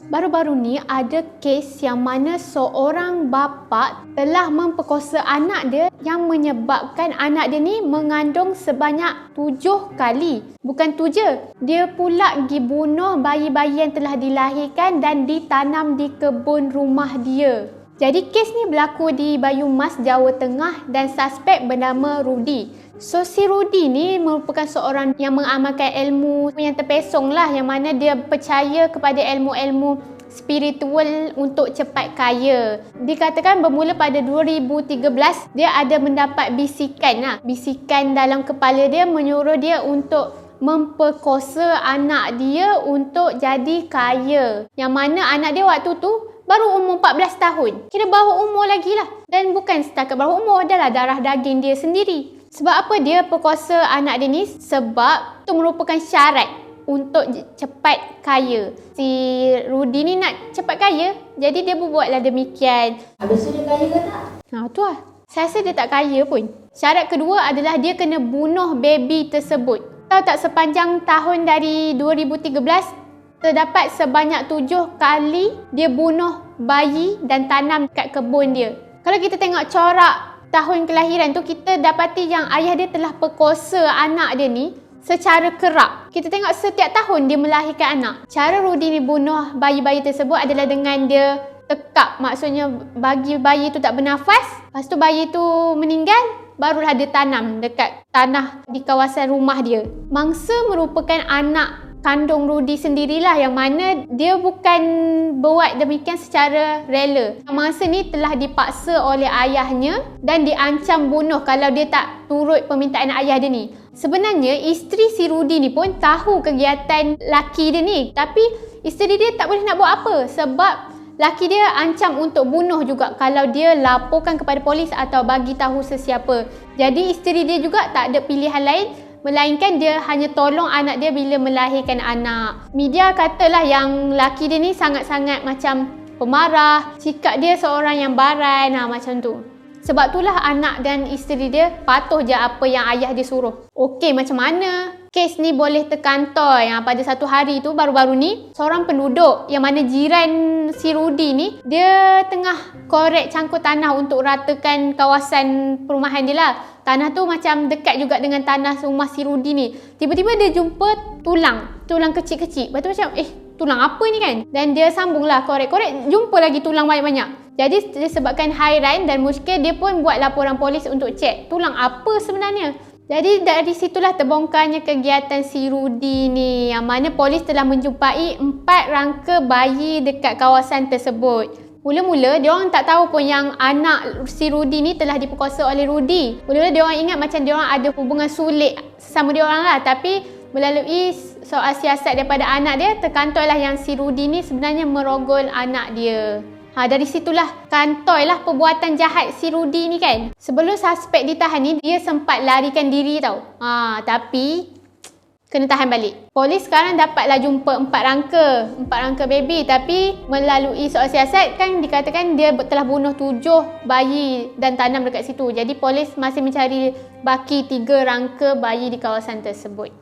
Baru-baru ni ada kes yang mana seorang bapa telah memperkosa anak dia yang menyebabkan anak dia ni mengandung sebanyak 7 kali. Bukan tu je, dia pula pergi bunuh bayi-bayi yang telah dilahirkan dan ditanam di kebun rumah dia. Jadi kes ni berlaku di Bayumas, Jawa Tengah dan suspek bernama Rudy. So si Rudy ni merupakan seorang yang mengamalkan ilmu yang terpesong lah, yang mana dia percaya kepada ilmu-ilmu spiritual untuk cepat kaya. Dikatakan bermula pada 2013 dia ada mendapat bisikan dalam kepala dia menyuruh dia untuk memperkosa anak dia untuk jadi kaya. Yang mana anak dia waktu tu baru umur 14 tahun. Kira baru umur lagi lah. Dan bukan setakat baru umur, adalah darah daging dia sendiri. Sebab apa dia perkosa anak dia ni? Sebab itu merupakan syarat untuk cepat kaya. Si Rudy ni nak cepat kaya, jadi dia berbuatlah demikian. Habis tu dia kaya ke tak? Tu lah. Saya rasa dia tak kaya pun. Syarat kedua adalah dia kena bunuh baby tersebut. Tahu tak, sepanjang tahun dari 2013, terdapat sebanyak 7 kali dia bunuh bayi dan tanam kat kebun dia. Kalau kita tengok corak tahun kelahiran tu, kita dapati yang ayah dia telah perkosa anak dia ni secara kerap. Kita tengok setiap tahun dia melahirkan anak. Cara Rudy ni bunuh bayi-bayi tersebut adalah dengan dia tekap. Maksudnya bagi bayi tu tak bernafas. Lepas tu bayi tu meninggal, barulah dia tanam dekat tanah di kawasan rumah dia. Mangsa merupakan anak kandung Rudy sendirilah, yang mana dia bukan buat demikian secara rela. Mangsa ni telah dipaksa oleh ayahnya dan diancam bunuh kalau dia tak turut permintaan ayah dia ni. Sebenarnya isteri si Rudy ni pun tahu kegiatan laki dia ni, tapi isteri dia tak boleh nak buat apa sebab laki dia ancam untuk bunuh juga kalau dia laporkan kepada polis atau bagi tahu sesiapa. Jadi isteri dia juga tak ada pilihan lain melainkan dia hanya tolong anak dia bila melahirkan anak. Media katalah yang laki dia ni sangat-sangat macam pemarah, sikap dia seorang yang barai, macam tu. Sebab itulah anak dan isteri dia patuh je apa yang ayah dia suruh. Okey, macam mana kes ni boleh terkantoi? Pada satu hari tu baru-baru ni, seorang penduduk yang mana jiran si Rudy ni, dia tengah korek cangkul tanah untuk ratakan kawasan perumahan dia lah. Tanah tu macam dekat juga dengan tanah rumah si Rudy ni. Tiba-tiba dia jumpa tulang kecil-kecil. Lepas tu macam, tulang apa ni kan? Dan dia sambunglah korek-korek, jumpa lagi tulang banyak-banyak. Jadi disebabkan hairan dan muskil, dia pun buat laporan polis untuk cek tulang apa sebenarnya. Jadi dari situlah terbongkarnya kegiatan si Rudy ni, yang mana polis telah menjumpai 4 rangka bayi dekat kawasan tersebut. Mula-mula diorang tak tahu pun yang anak si Rudy ni telah diperkosa oleh Rudy. Mula-mula diorang ingat macam diorang ada hubungan sulit sesama diorang lah, tapi melalui soal siasat daripada anak dia, terkantoilah yang si Rudy ni sebenarnya merogol anak dia. Dari situlah kantoilah perbuatan jahat si Rudy ni kan. Sebelum suspek ditahan ni, dia sempat larikan diri tau. Tapi kena tahan balik. Polis sekarang dapatlah jumpa 4 rangka baby, tapi melalui soal siasat kan dikatakan dia telah bunuh 7 bayi dan tanam dekat situ. Jadi polis masih mencari baki 3 rangka bayi di kawasan tersebut.